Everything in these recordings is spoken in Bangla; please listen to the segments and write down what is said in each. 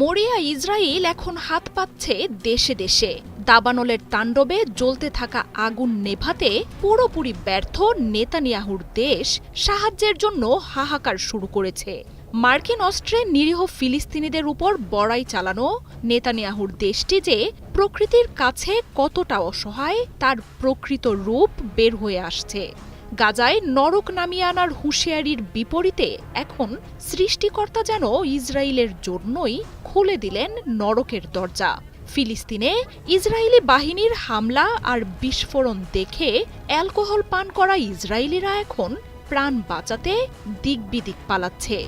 মরিয়া ইসরায়েল এখন হাত পাচ্ছে দেশে দেশে। দাবানলের তাণ্ডবে জ্বলতে থাকা আগুন নেভাতে পুরোপুরি ব্যর্থ নেতানিয়াহুর দেশ সাহায্যের জন্য হাহাকার শুরু করেছে। মার্কিন অস্ত্রে নিরীহ ফিলিস্তিনিদের উপর বড়াই চালানো নেতানিয়াহুর দেশটি যে প্রকৃতির কাছে কতটা অসহায় তার প্রকৃত রূপ বের হয়ে আসছে। গাজায় নরক নামিয়ে আনার হুঁশিয়ারির বিপরীতে এখন সৃষ্টিকর্তা যেন ইসরায়েলের জন্যই খুলে দিলেন নরকের দরজা। ফিলিস্তিনে ইসরায়েলি বাহিনীর হামলা আর বিস্ফোরণ দেখে অ্যালকোহল পান করা ইসরায়েলিরা এখন প্রাণ বাঁচাতে দিকবিদিক পালাচ্ছে।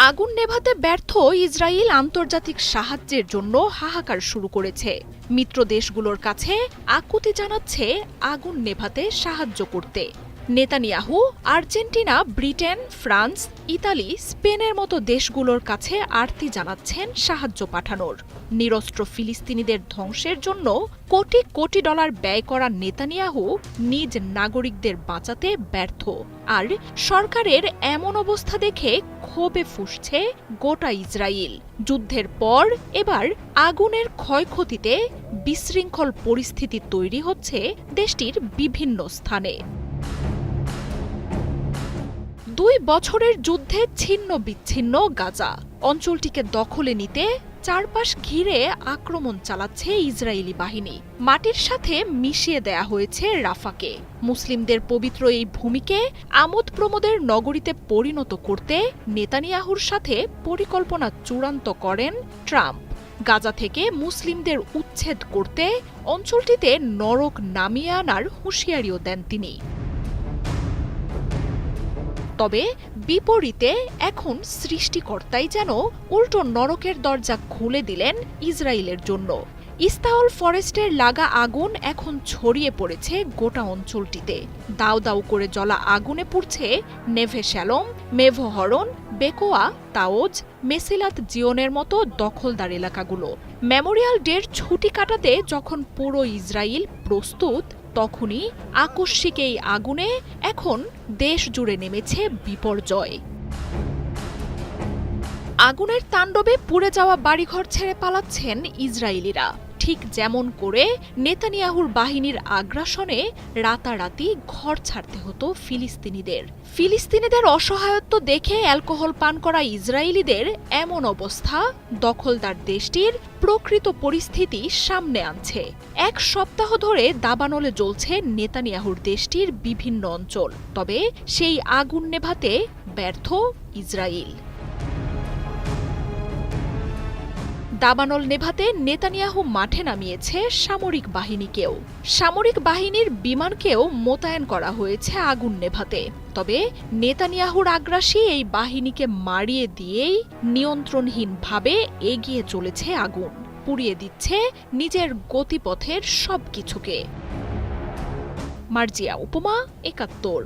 আগুন নেভাতে ব্যর্থ ইসরায়েল আন্তর্জাতিক সাহায্যের জন্য হাহাকার শুরু করেছে। মিত্র দেশগুলোর কাছে আকুতি জানাচ্ছে আগুন নেভাতে সাহায্য করতে। Netanyahu Argentina, Britain, France, Italy, স্পেনের মতো দেশগুলোর কাছে আর্তি জানাচ্ছেন সাহায্য পাঠানোর। নিরস্ত্র ফিলিস্তিনিদের ধ্বংসের জন্য কোটি কোটি ডলার ব্যয় করা নেতানিয়াহু নিজ নাগরিকদের বাঁচাতে ব্যর্থ। আর সরকারের এমন অবস্থা দেখে ক্ষোভে ফুঁসছে গোটা ইসরায়েল। যুদ্ধের পর এবার আগুনের ক্ষয়ক্ষতিতে বিশৃঙ্খল পরিস্থিতি তৈরি হচ্ছে দেশটির বিভিন্ন স্থানে। 2 বছরের যুদ্ধে ছিন্ন বিচ্ছিন্ন গাজা অঞ্চলটিকে দখলে নিতে চারপাশ ঘিরে আক্রমণ চালাচ্ছে ইসরায়েলি বাহিনী। মাটির সাথে মিশিয়ে দেয়া হয়েছে রাফাকে। মুসলিমদের পবিত্র এই ভূমিকে আমোদ প্রমোদের নগরীতে পরিণত করতে নেতানিয়াহুর সাথে পরিকল্পনা চূড়ান্ত করেন ট্রাম্প। গাজা থেকে মুসলিমদের উচ্ছেদ করতে অঞ্চলটিতে নরক নামিয়ে আনার হুঁশিয়ারিও দেন তিনি। তবে বিপরীতে এখন সৃষ্টিকর্তাই যেন উল্টো নরকের দরজা খুলে দিলেন ইসরায়েলের জন্য। ইস্তাওল ফরেস্টের লাগা আগুন এখন ছড়িয়ে পড়েছে গোটা অঞ্চলটিতে। দাউ দাউ করে জ্বলা আগুনে পুড়ছে নেভে শ্যালোম, মেভো হরন, বেকোয়া, তাওজ, মেসিলাত জিওনের মতো দখলদার এলাকাগুলো। মেমোরিয়াল ডের ছুটি কাটাতে যখন পুরো ইসরায়েল প্রস্তুত, তখনই আকস্মিক এই আগুনে এখন দেশ জুড়ে নেমেছে বিপর্যয়। আগুনের তাণ্ডবে পুড়ে যাওয়া বাড়িঘর ছেড়ে পালাচ্ছেন ইসরায়েলিরা, ঠিক যেমন করে নেতানিয়াহুর বাহিনীর আগ্রাসনে রাতারাতি ঘর ছাড়তে হতো ফিলিস্তিনিদের অসহায়ত্ব দেখে অ্যালকোহল পান করা ইসরায়েলিদের এমন অবস্থা দখলদার দেশটির প্রকৃত পরিস্থিতি সামনে আনছে। 1 সপ্তাহ ধরে দাবানলে জ্বলছে নেতানিয়াহুর দেশটির বিভিন্ন অঞ্চল। তবে সেই আগুন নেভাতে ব্যর্থ ইসরায়েল। দাবানল নেভাতে নেতানিয়াহু মাঠে নামিয়েছে সামরিক বাহিনীকেও। সামরিক বাহিনীর বিমানকেও মোতায়েন করা হয়েছে আগুন নেভাতে। তবে নেতানিয়াহুর আগ্রাসী এই বাহিনীকে মারিয়ে দিয়েই নিয়ন্ত্রণহীনভাবে এগিয়ে চলেছে আগুন, পুড়িয়ে দিচ্ছে নিজের গতিপথের সবকিছুকে। মার্জিয়া উপমা, ৭১।